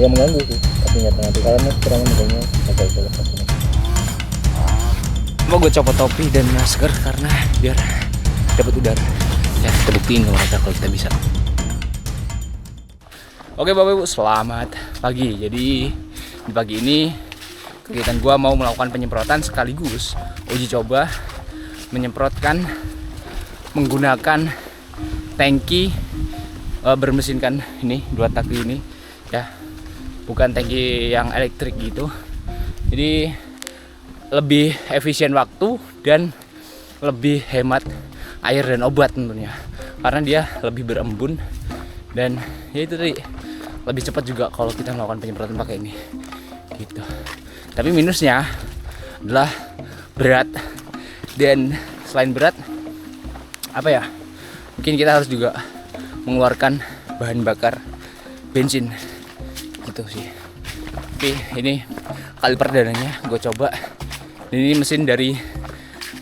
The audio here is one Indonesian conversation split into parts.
agak mengganggu sih tapi nggak nanti karena sekarang megangnya agak lepas ini. Mau gue copot topi dan masker karena biar dapat udara. Ya kita buktiin ke mereka kalau kita bisa. Oke Bapak Ibu, selamat pagi. Jadi di pagi ini kegiatan gue mau melakukan penyemprotan sekaligus uji coba menyemprotkan menggunakan tangki bermesinkan ini 2 tak ini ya, bukan tangki yang elektrik gitu. Jadi lebih efisien waktu dan lebih hemat air dan obat tentunya karena dia lebih berembun dan ya itu tadi lebih cepat juga kalau kita melakukan penyemprotan pakai ini gitu. Tapi minusnya adalah berat, dan selain berat apa ya, mungkin kita harus juga mengeluarkan bahan bakar bensin gitu sih. Oke, ini kali perdananya gue coba. Ini mesin dari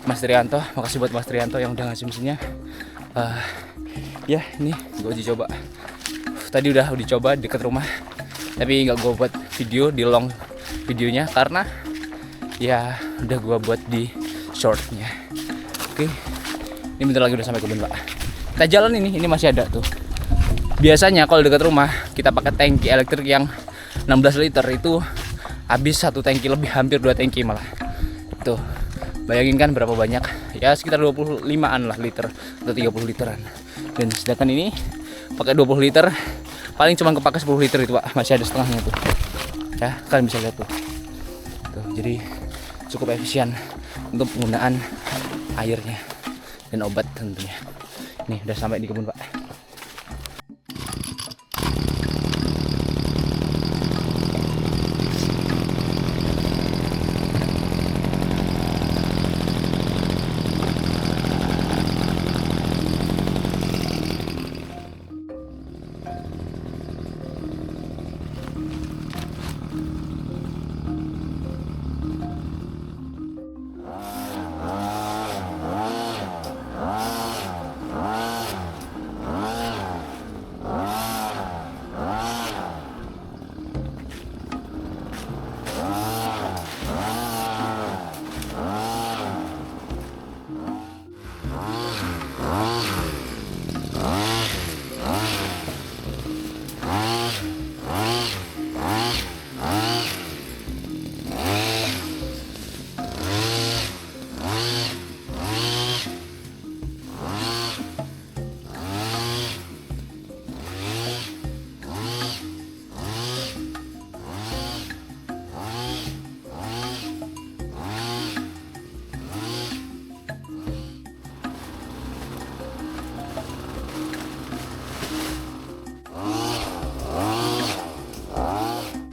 Mas Trianto. Makasih buat Mas Trianto yang udah ngasih mesinnya. Ya ini gue uji coba. Tadi udah dicoba deket rumah, tapi nggak gue buat video di long videonya karena ya udah gue buat di shortnya. Oke, ini bentar lagi udah sampai kebun Pak. Kita jalan ini masih ada tuh. Biasanya kalau dekat rumah kita pakai tangki elektrik yang 16 liter itu habis 1 tangki lebih, hampir 2 tangki malah. Tuh, bayangin kan berapa banyak? Ya sekitar 25-an lah liter atau 30 literan. Dan sedangkan ini pakai 20 liter, paling cuma kepake 10 liter itu Pak, masih ada setengahnya tuh. Ya, kalian bisa lihat tuh. Tuh, jadi cukup efisien untuk penggunaan airnya dan obat tentunya. Nih, udah sampai di kebun Pak.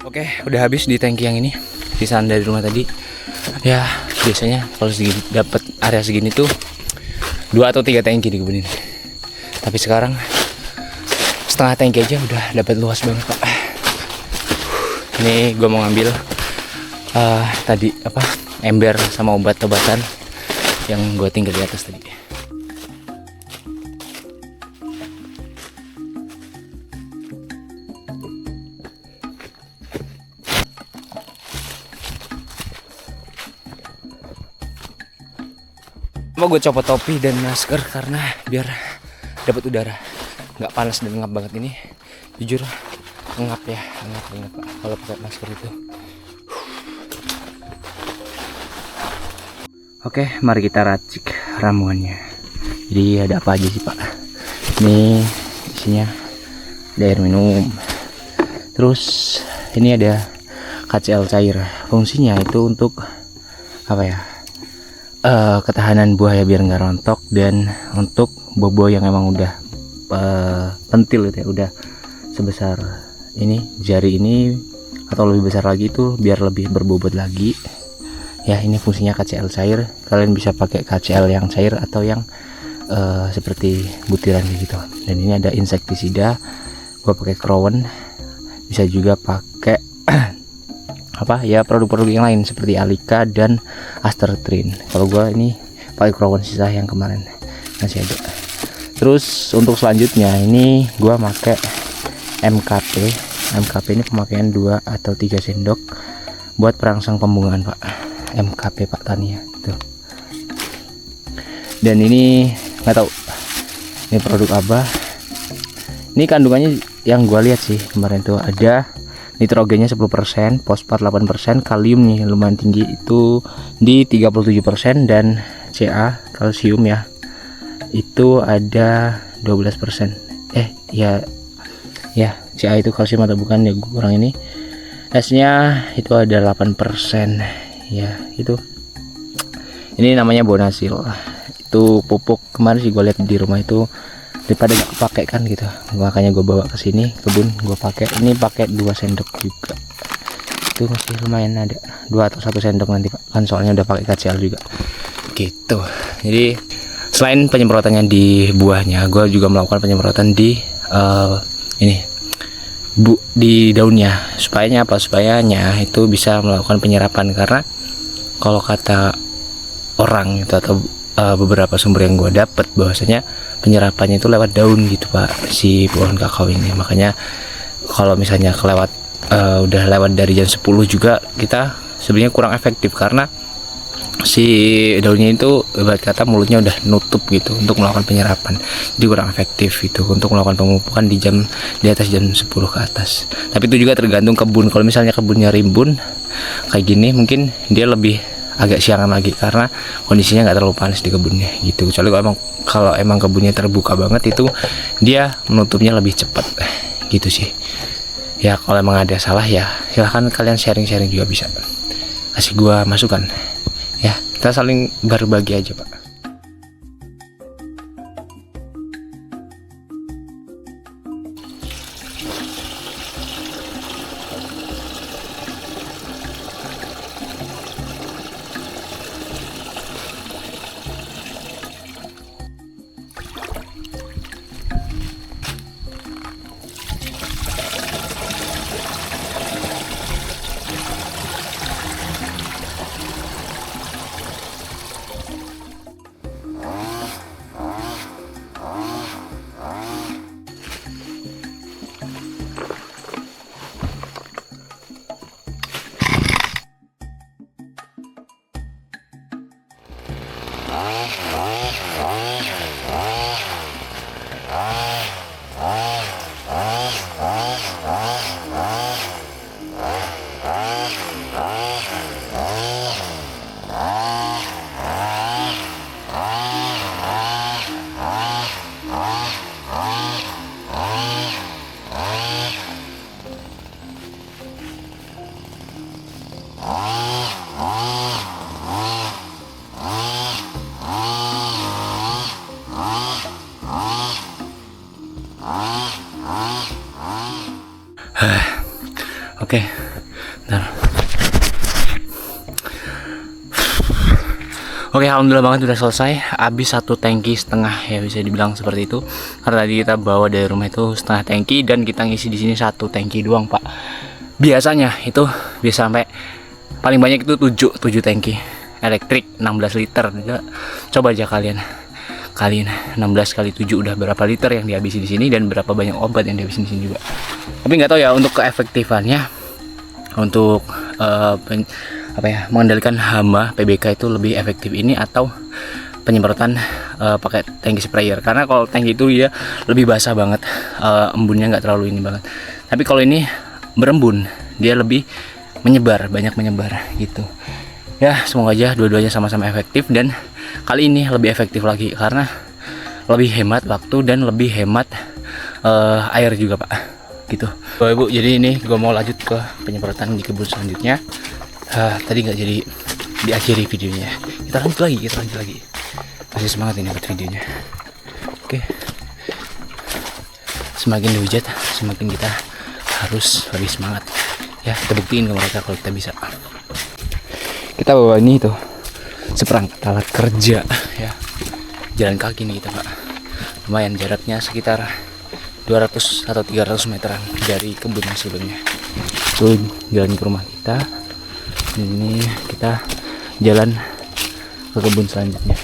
Oke, udah habis di tangki yang ini. Sisaan dari rumah tadi. Ya, biasanya kalau segini dapat area segini tuh 2 atau 3 tangki di kebun ini. Tapi sekarang setengah tangki aja udah dapat luas banget, Pak. Ini gue mau ngambil tadi apa? Ember sama obat-obatan yang gue tinggal di atas tadi. Mau gue copot topi dan masker karena biar dapat udara, nggak panas dan ngap banget ini. Jujur ngap ya, ngap banget Pak kalau pakai masker itu. Oke, mari kita racik ramuannya. Jadi ada apa aja sih Pak? Ini isinya ada air minum. Terus ini ada KCl cair. Fungsinya itu untuk apa ya? Ketahanan buah ya biar nggak rontok, dan untuk bobo yang emang udah pentil gitu ya, udah sebesar ini jari ini atau lebih besar lagi itu biar lebih berbobot lagi ya. Ini fungsinya KCl cair. Kalian bisa pakai KCl yang cair atau yang seperti butiran gitu. Dan ini ada insektisida, gua pakai Crown. Bisa juga pakai apa ya, produk-produk yang lain seperti Alika dan Astertrin. Kalau gua ini pakai Crown sisa yang kemarin masih ada. Terus untuk selanjutnya ini gua pakai MKP MKP ini pemakaian 2 atau 3 sendok buat perangsang pembungaan Pak. MKP Pak Tania gitu. Dan ini nggak tahu ini produk apa. Ini kandungannya yang gua lihat sih kemarin tuh ada nitrogennya 10%, fosfat 8%, kalium nih lumayan tinggi itu di 37%, dan Ca kalsium ya itu ada 12%. Ya Ca itu kalsium atau bukan ya, kurang ini. S-nya itu ada 8% ya. Itu ini namanya Bonasil. Itu pupuk kemarin sih gue lihat di rumah itu daripada nggak pakai kan gitu, makanya gue bawa ke sini kebun gue pakai. Ini pakai 2 sendok juga, itu masih lumayan ada 2 atau 1 sendok nanti Pak, kan soalnya udah pakai KCL juga gitu. Jadi selain penyemprotannya di buahnya, gue juga melakukan penyemprotan di di daunnya. Supaya apa? Supayanya itu bisa melakukan penyerapan, karena kalau kata orang itu atau beberapa sumber yang gue dapet, bahwasanya penyerapannya itu lewat daun gitu Pak, si pohon kakao ini. Makanya kalau misalnya udah lewat dari jam 10 juga kita sebenarnya kurang efektif, karena si daunnya itu ibarat kata mulutnya udah nutup gitu untuk melakukan penyerapan. Jadi kurang efektif itu untuk melakukan pemupukan di atas jam 10 ke atas. Tapi itu juga tergantung kebun. Kalau misalnya kebunnya rimbun kayak gini, mungkin dia lebih agak siangan lagi karena kondisinya nggak terlalu panas di kebunnya gitu. Kecuali kalau emang kebunnya terbuka banget, itu dia menutupnya lebih cepat gitu sih ya. Kalau emang ada salah ya silahkan kalian sharing-sharing juga, bisa kasih gua masukan ya, kita saling berbagi aja Pak. Oke, bentar. Oke, alhamdulillah banget udah selesai. Habis 1,5 tangki ya, bisa dibilang seperti itu. Karena tadi kita bawa dari rumah itu 1/2 tangki dan kita ngisi di sini 1 tangki doang Pak. Biasanya itu bisa sampai paling banyak itu 7 tangki elektrik 16 liter. Coba aja kalian 16 kali 7 udah berapa liter yang dihabisi di sini, dan berapa banyak obat yang dihabisi di sini juga. Tapi nggak tahu ya untuk keefektifannya untuk mengendalikan hama PBK itu lebih efektif ini atau penyemprotan pakai tangki sprayer. Karena kalau tangki itu ya lebih basah banget, embunnya nggak terlalu ini banget. Tapi kalau ini berembun, dia lebih banyak menyebar gitu ya. Semoga aja dua-duanya sama-sama efektif, dan kali ini lebih efektif lagi karena lebih hemat waktu dan lebih hemat air juga Pak gitu. Bapak Ibu, jadi ini gue mau lanjut ke penyemprotan di kebun selanjutnya. Tadi nggak jadi diakhiri videonya, kita lanjut lagi. Masih semangat ini buat videonya. Oke, semakin dihujat semakin kita harus lebih semangat ya. Kita buktiin ke mereka kalau kita bisa. Kita bawa ini tuh seperangkat alat kerja ya, jalan kaki nih kita Pak. Lumayan jaraknya sekitar 200 atau 300 meteran dari kebun yang sebelumnya. Itu jalan ke rumah kita. Ini kita jalan ke kebun selanjutnya.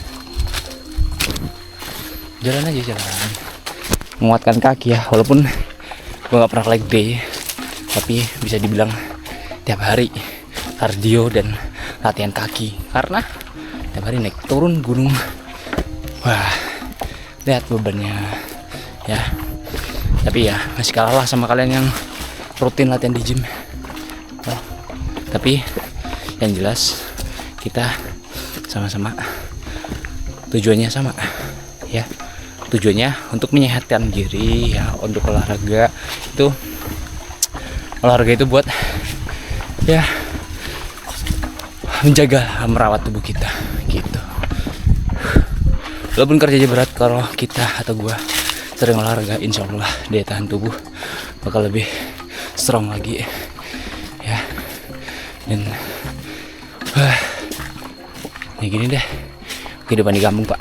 Jalan, menguatkan kaki ya, walaupun gue gak pernah leg day, tapi bisa dibilang tiap hari kardio dan latihan kaki, karena tiap hari naik turun gunung. Wah, lihat bebannya ya. Tapi ya masih kalah lah sama kalian yang rutin latihan di gym. Oh, tapi yang jelas kita sama-sama tujuannya sama ya. Tujuannya untuk menyehatkan diri ya, untuk olahraga itu buat ya menjaga, merawat tubuh kita gitu. Walaupun kerjanya berat, kalau kita atau gua sering olahraga, insya Allah daya tahan tubuh bakal lebih strong lagi ya. Dan ya gini deh kehidupan di kampung, Pak.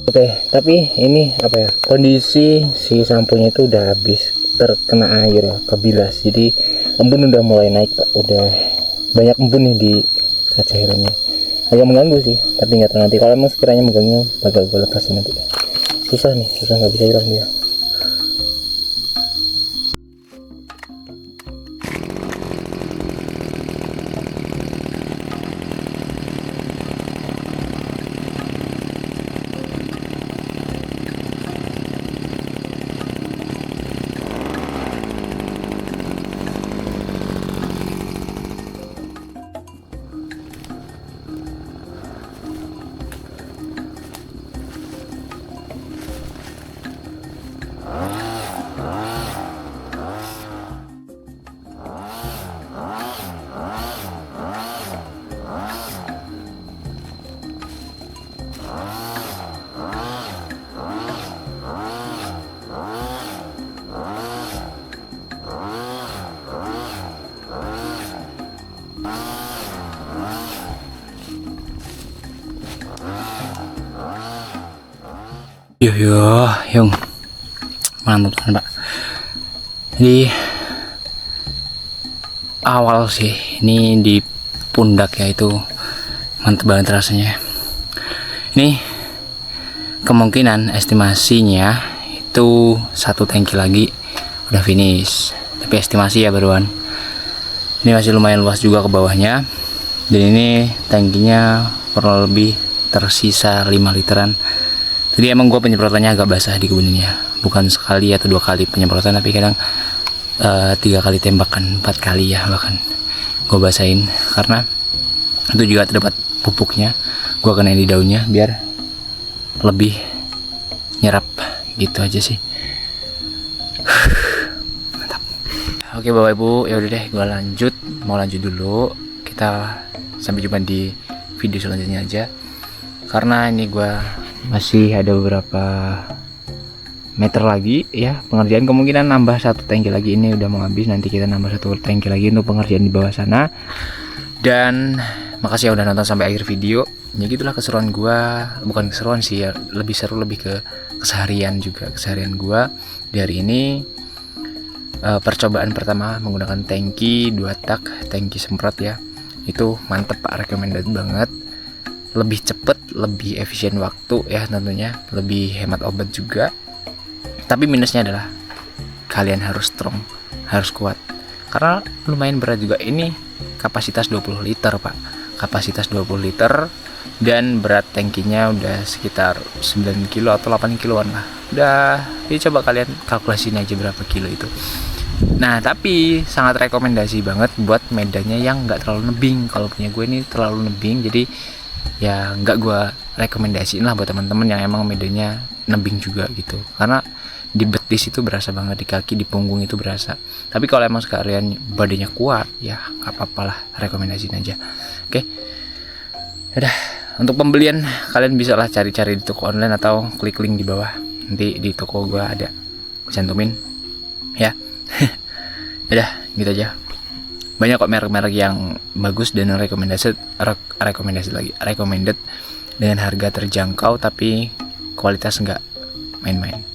Oke, tapi ini apa ya, kondisi si samponya itu udah habis terkena air ya, kebilas, jadi embun udah mulai naik Pak, udah banyak embun nih di kaca helmnya. Agak mengganggu sih, tapi nggak tahu nanti kalau emang sekiranya mengganggu bakal gue lepasin nanti. Susah nggak bisa hilang dia. Yung mantap kan Pak. Di awal sih ini di pundak ya, itu mantap banget rasanya. Ini kemungkinan estimasinya itu 1 tangki lagi udah finish, tapi estimasi ya baruan. Ini masih lumayan luas juga ke bawahnya, dan ini tangkinya kurang lebih tersisa 5 literan. Jadi emang gue penyemprotannya agak basah di kebun ini ya, bukan sekali atau 2 kali penyemprotan, tapi kadang 3 kali tembakan, 4 kali ya bahkan gue basahin, karena itu juga terdapat pupuknya. Gue kenain di daunnya biar lebih nyerap gitu aja sih. Mantap. Oke Bapak Ibu, ya udah deh gue mau lanjut dulu. Kita sampai jumpa di video selanjutnya aja, karena ini gue masih ada beberapa meter lagi ya pengerjaan, kemungkinan nambah 1 tangki lagi. Ini udah mau habis, nanti kita nambah 1 tangki lagi untuk pengerjaan di bawah sana. Dan makasih ya udah nonton sampai akhir video. Ya gitulah keseruan gua, bukan keseruan sih ya, lebih seru lebih ke keseharian gua di hari ini. Percobaan pertama menggunakan tangki 2 tak, tangki semprot ya, itu mantep Pak, recommended banget. Lebih cepet, lebih efisien waktu ya tentunya, lebih hemat obat juga. Tapi minusnya adalah kalian harus strong, harus kuat, karena lumayan berat juga. Ini kapasitas 20 liter Pak, kapasitas 20 liter, dan berat tangkinya udah sekitar 9 kilo atau 8 kiloan lah. Udah, jadi coba kalian kalkulasiin aja berapa kilo itu. Nah tapi sangat rekomendasi banget buat medannya yang nggak terlalu nebing. Kalau punya gue ini terlalu nebing, jadi ya nggak gue rekomendasiin lah buat teman-teman yang emang medannya nebing juga gitu. Karena di betis itu berasa banget, di kaki, di punggung itu berasa. Tapi kalau emang sekalian badannya kuat, ya nggak apa-apa lah, rekomendasiin aja. Oke, udah. Untuk pembelian kalian bisa lah cari-cari di toko online atau klik link di bawah. Nanti di toko gue ada cantumin ya. Udah gitu aja. Banyak kok merek-merek yang bagus dan recommended dengan harga terjangkau tapi kualitas nggak main-main.